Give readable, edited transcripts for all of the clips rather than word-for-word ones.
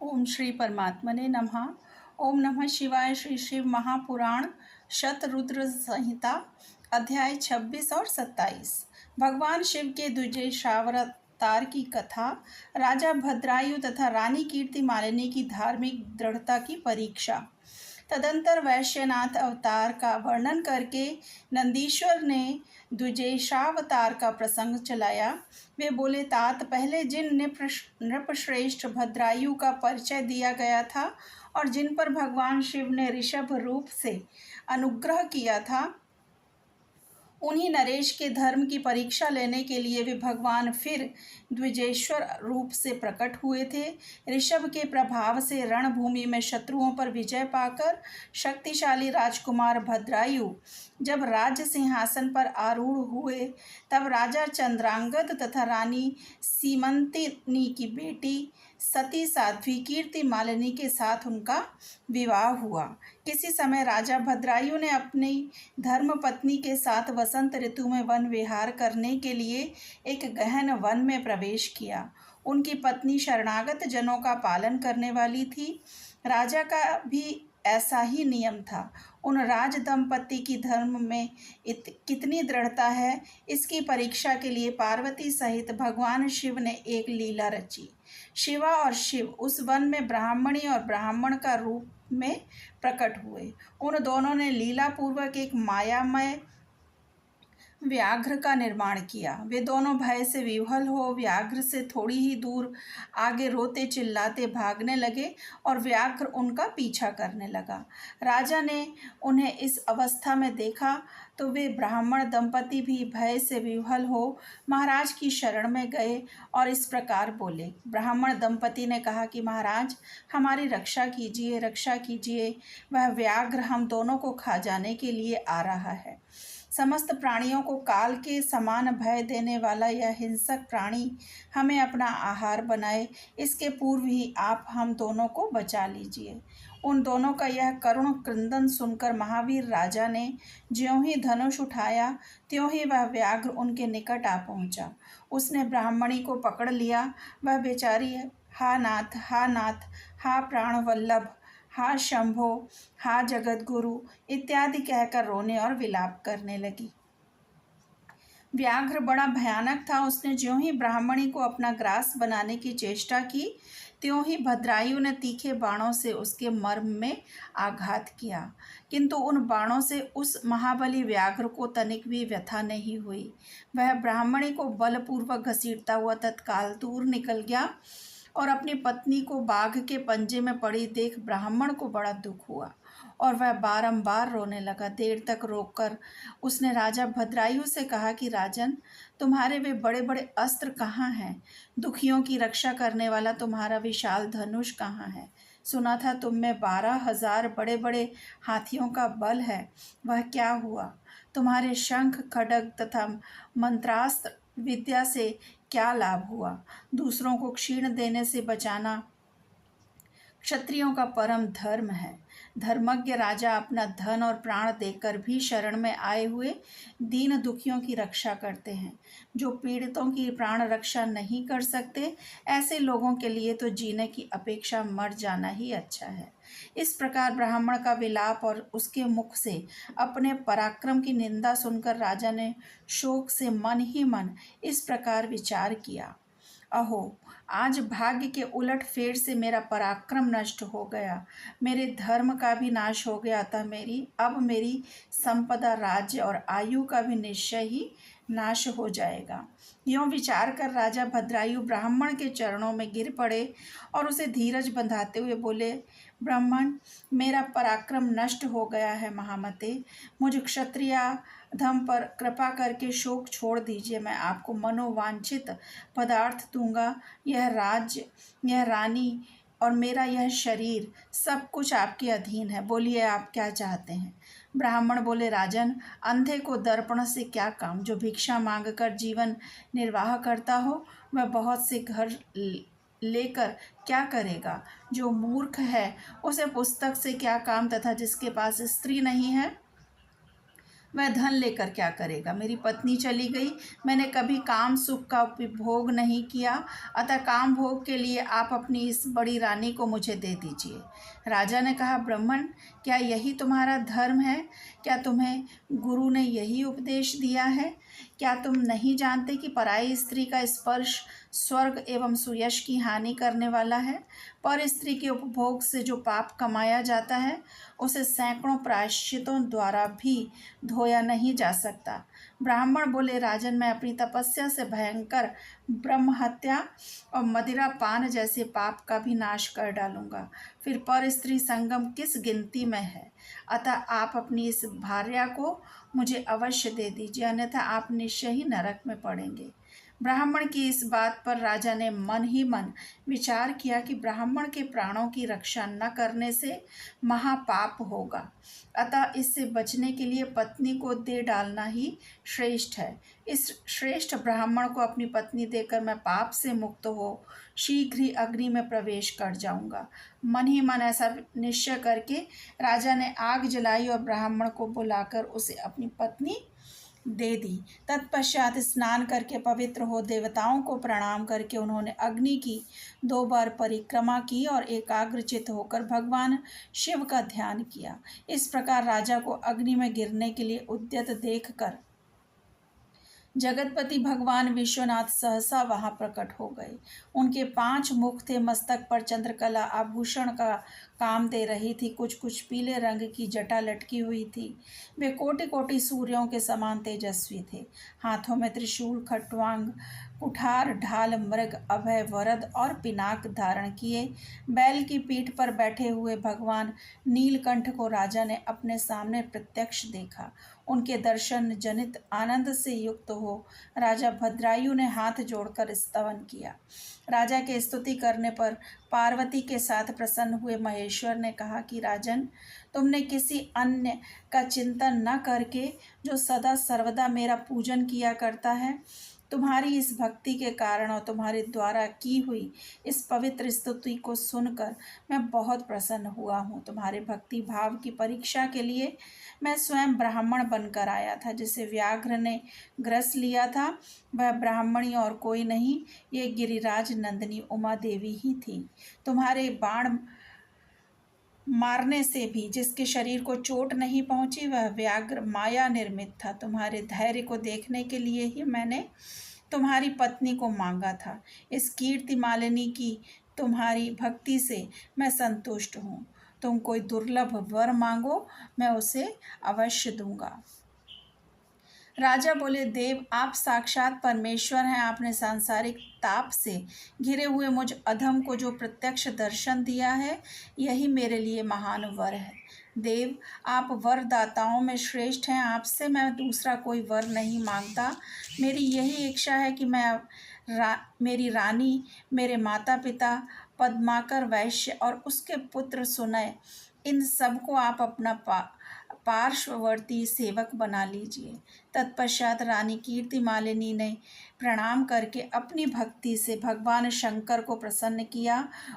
ओम श्री परमात्मने नमः। ओम नमः शिवाय। श्री शिव महापुराण शतरुद्र संहिता अध्याय 26 और 27। भगवान शिव के द्विजेशावतार की कथा। राजा भद्रायु तथा रानी कीर्ति मालिनी की धार्मिक दृढ़ता की परीक्षा। तदंतर वैश्यनाथ अवतार का वर्णन करके नंदीश्वर ने द्विजेशावतार का प्रसंग चलाया। वे बोले, तात पहले जिन नृपश्रेष्ठ भद्रायु का परिचय दिया गया था और जिन पर भगवान शिव ने ऋषभ रूप से अनुग्रह किया था, उन्हीं नरेश के धर्म की परीक्षा लेने के लिए वे भगवान फिर द्विजेश्वर रूप से प्रकट हुए थे। ऋषभ के प्रभाव से रणभूमि में शत्रुओं पर विजय पाकर शक्तिशाली राजकुमार भद्रायु जब राज्य सिंहासन पर आरूढ़ हुए, तब राजा चंद्रांगद तथा रानी सीमंतिनी की बेटी सती साध्वी कीर्ति मालिनी के साथ उनका विवाह हुआ। किसी समय राजा भद्रायु ने अपनी धर्मपत्नी के साथ वसंत ऋतु में वन विहार करने के लिए एक गहन वन में प्रवेश किया। उनकी पत्नी शरणागत जनों का पालन करने वाली थी। राजा का भी ऐसा ही नियम था। उन राज दंपति की धर्म में कितनी दृढ़ता है, इसकी परीक्षा के लिए पार्वती सहित भगवान शिव ने एक लीला रची। शिवा और शिव उस वन में ब्राह्मणी और ब्राह्मण का रूप में प्रकट हुए। उन दोनों ने लीला पूर्वक एक मायामय व्याघ्र का निर्माण किया। वे दोनों भय से विह्वल हो व्याघ्र से थोड़ी ही दूर आगे रोते चिल्लाते भागने लगे और व्याघ्र उनका पीछा करने लगा। राजा ने उन्हें इस अवस्था में देखा तो वे ब्राह्मण दंपति भी भय से विह्वल हो महाराज की शरण में गए और इस प्रकार बोले। ब्राह्मण दंपति ने कहा कि महाराज, हमारी रक्षा कीजिए, रक्षा कीजिए। वह व्याघ्र हम दोनों को खा जाने के लिए आ रहा है। समस्त प्राणियों को काल के समान भय देने वाला यह हिंसक प्राणी हमें अपना आहार बनाए, इसके पूर्व ही आप हम दोनों को बचा लीजिए। उन दोनों का यह करुण क्रंदन सुनकर महावीर राजा ने ज्यों ही धनुष उठाया, त्यों ही वह व्याघ्र उनके निकट आ पहुंचा। उसने ब्राह्मणी को पकड़ लिया। वह बेचारी हा नाथ, हा नाथ, हा प्राण वल्लभ, हा शंभो, हा जगत गुरु इत्यादि कहकर रोने और विलाप करने लगी। व्याघ्र बड़ा भयानक था। उसने ज्यों ही ब्राह्मणी को अपना ग्रास बनाने की चेष्टा की, त्यों ही भद्रायु ने तीखे बाणों से उसके मर्म में आघात किया, किंतु उन बाणों से उस महाबली व्याघ्र को तनिक भी व्यथा नहीं हुई। वह ब्राह्मणी को बलपूर्वक घसीटता हुआ तत्काल दूर निकल गया और अपनी पत्नी को बाघ के पंजे में पड़ी देख ब्राह्मण को बड़ा दुख हुआ और वह बारंबार रोने लगा। देर तक रोककर उसने राजा भद्रायु से कहा कि राजन, तुम्हारे वे बड़े बड़े अस्त्र कहाँ हैं? दुखियों की रक्षा करने वाला तुम्हारा विशाल धनुष कहाँ है? सुना था तुम में 12,000 बड़े बड़े हाथियों का बल है, वह क्या हुआ? तुम्हारे शंख, खड्ग तथा मंत्रास्त्र विद्या से क्या लाभ हुआ? दूसरों को क्षीण देने से बचाना क्षत्रियों का परम धर्म है। धर्मज्ञ राजा अपना धन और प्राण देकर भी शरण में आए हुए दीन दुखियों की रक्षा करते हैं। जो पीड़ितों की प्राण रक्षा नहीं कर सकते, ऐसे लोगों के लिए तो जीने की अपेक्षा मर जाना ही अच्छा है। इस प्रकार ब्राह्मण का विलाप और उसके मुख से अपने पराक्रम की निंदा सुनकर राजा ने शोक से मन ही मन इस प्रकार विचार किया, अहो, आज भाग्य के उलट फेर से मेरा पराक्रम नष्ट हो गया, मेरे धर्म का भी नाश हो गया था। अब मेरी संपदा, राज्य और आयु का भी निश्चय ही नाश हो जाएगा। यूँ विचार कर राजा भद्रायु ब्राह्मण के चरणों में गिर पड़े और उसे धीरज बंधाते हुए बोले, ब्राह्मण, मेरा पराक्रम नष्ट हो गया है महामते। मुझ क्षत्रिय धम पर कृपा करके शोक छोड़ दीजिए। मैं आपको मनोवांछित पदार्थ दूंगा। यह राज्य, यह रानी और मेरा यह शरीर सब कुछ आपके अधीन है। बोलिए, आप क्या चाहते हैं? ब्राह्मण बोले, राजन, अंधे को दर्पण से क्या काम? जो भिक्षा मांगकर जीवन निर्वाह करता हो वह बहुत से घर लेकर क्या करेगा? जो मूर्ख है उसे पुस्तक से क्या काम, तथा जिसके पास स्त्री नहीं है वह धन लेकर क्या करेगा? मेरी पत्नी चली गई, मैंने कभी काम सुख का उपभोग नहीं किया, अतः काम भोग के लिए आप अपनी इस बड़ी रानी को मुझे दे दीजिए। राजा ने कहा, ब्राह्मण, क्या यही तुम्हारा धर्म है? क्या तुम्हें गुरु ने यही उपदेश दिया है? क्या तुम नहीं जानते कि पराई स्त्री का स्पर्श स्वर्ग एवं सुयश की हानि करने वाला है? पर स्त्री के उपभोग से जो पाप कमाया जाता है उसे सैकड़ों प्रायश्चितों द्वारा भी धोया नहीं जा सकता। ब्राह्मण बोले, राजन, मैं अपनी तपस्या से भयंकर ब्रह्म हत्या और मदिरा पान जैसे पाप का भी नाश कर डालूंगा। फिर पर स्त्री संगम किस गिनती में है? अतः आप अपनी इस भार्या को मुझे अवश्य दे दीजिए, अन्यथा आप निश्चय ही नरक में पड़ेंगे। ब्राह्मण की इस बात पर राजा ने मन ही मन विचार किया कि ब्राह्मण के प्राणों की रक्षा न करने से महापाप होगा, अतः इससे बचने के लिए पत्नी को दे डालना ही श्रेष्ठ है। इस श्रेष्ठ ब्राह्मण को अपनी पत्नी देकर मैं पाप से मुक्त हो शीघ्र ही अग्नि में प्रवेश कर जाऊंगा। मन ही मन ऐसा निश्चय करके राजा ने आग जलाई और ब्राह्मण को बुलाकर उसे अपनी पत्नी दे दी। तत्पश्चात स्नान करके पवित्र हो देवताओं को प्रणाम करके उन्होंने अग्नि की 2 बार परिक्रमा की और एकाग्रचित होकर भगवान शिव का ध्यान किया। इस प्रकार राजा को अग्नि में गिरने के लिए उद्यत देखकर जगतपति भगवान विश्वनाथ सहसा वहां प्रकट हो गए। उनके 5 मुख थे, मस्तक पर चंद्रकला आभूषण का काम दे रही थी, कुछ कुछ पीले रंग की जटा लटकी हुई थी। वे कोटि कोटि सूर्यों के समान तेजस्वी थे। हाथों में त्रिशूल, खट्वांग, कुठार, ढाल, मृग, अभय, वरद और पिनाक धारण किए बैल की पीठ पर बैठे हुए भगवान नीलकंठ को राजा ने अपने सामने प्रत्यक्ष देखा। उनके दर्शन जनित आनंद से युक्त हो राजा भद्रायु ने हाथ जोड़कर स्तवन किया। राजा के स्तुति करने पर पार्वती के साथ प्रसन्न हुए महेश्वर ने कहा कि राजन, तुमने किसी अन्य का चिंतन न करके जो सदा सर्वदा मेरा पूजन किया करता है, तुम्हारी इस भक्ति के कारण और तुम्हारे द्वारा की हुई इस पवित्र स्तुति को सुनकर मैं बहुत प्रसन्न हुआ हूँ। तुम्हारे भक्ति भाव की परीक्षा के लिए मैं स्वयं ब्राह्मण बनकर आया था। जिसे व्याघ्र ने ग्रस लिया था वह ब्राह्मणी और कोई नहीं, ये गिरिराज नंदिनी उमा देवी ही थी। तुम्हारे बाण मारने से भी जिसके शरीर को चोट नहीं पहुंची वह व्याघ्र माया निर्मित था। तुम्हारे धैर्य को देखने के लिए ही मैंने तुम्हारी पत्नी को मांगा था। इस कीर्ति मालिनी की तुम्हारी भक्ति से मैं संतुष्ट हूँ। तुम कोई दुर्लभ वर मांगो, मैं उसे अवश्य दूंगा। राजा बोले, देव, आप साक्षात परमेश्वर हैं। आपने सांसारिक ताप से घिरे हुए मुझ अधम को जो प्रत्यक्ष दर्शन दिया है, यही मेरे लिए महान वर है। देव, आप वरदाताओं में श्रेष्ठ हैं। आपसे मैं दूसरा कोई वर नहीं मांगता। मेरी यही इच्छा है कि मेरी रानी, मेरे माता पिता, पद्माकर वैश्य और उसके पुत्र सुनय, इन सबको आप अपना पार्श्ववर्ती सेवक बना लीजिए। तत्पश्चात रानी कीर्ति मालिनी ने प्रणाम करके अपनी भक्ति से भगवान शंकर को प्रसन्न किया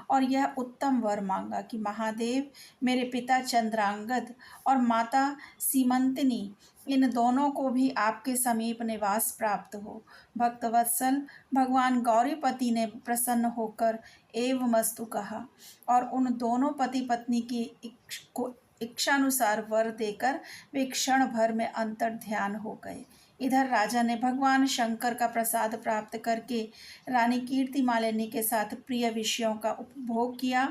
और यह उत्तम वर मांगा कि महादेव, मेरे पिता चंद्रांगद और माता सीमंतिनी, इन दोनों को भी आपके समीप निवास प्राप्त हो। भक्तवत्सल भगवान गौरीपति ने प्रसन्न होकर एवमस्तु कहा और उन दोनों पति पत्नी की इच्छानुसार वर देकर वे क्षण भर में अंतर ध्यान हो गए। इधर राजा ने भगवान शंकर का प्रसाद प्राप्त करके रानी कीर्ति मालिनी के साथ प्रिय विषयों का उपभोग किया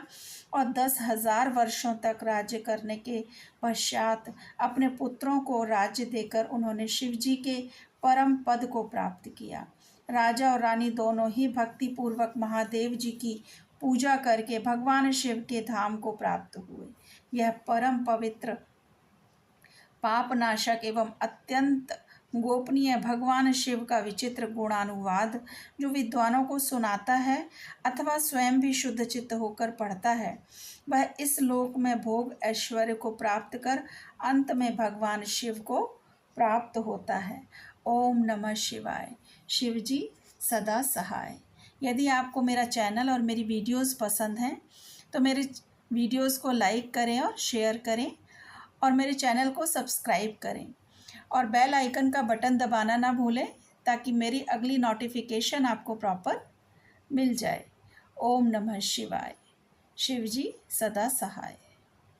और 10,000 वर्षों तक राज्य करने के पश्चात अपने पुत्रों को राज्य देकर उन्होंने शिवजी के परम पद को प्राप्त किया। राजा और रानी दोनों ही भक्ति पूर्वक महादेव जी की पूजा करके भगवान शिव के धाम को प्राप्त हुए। यह परम पवित्र, पापनाशक एवं अत्यंत गोपनीय भगवान शिव का विचित्र गुणानुवाद जो विद्वानों को सुनाता है अथवा स्वयं भी शुद्ध चित्त होकर पढ़ता है, वह इस लोक में भोग ऐश्वर्य को प्राप्त कर अंत में भगवान शिव को प्राप्त होता है। ओम नमः शिवाय। शिवजी सदा सहाय। यदि आपको मेरा चैनल और मेरी वीडियोस पसंद हैं तो मेरे वीडियोस को लाइक करें और शेयर करें और मेरे चैनल को सब्सक्राइब करें और बेल आइकन का बटन दबाना ना भूलें ताकि मेरी अगली नोटिफिकेशन आपको प्रॉपर मिल जाए। ओम नमः शिवाय। शिव जी सदा सहाय।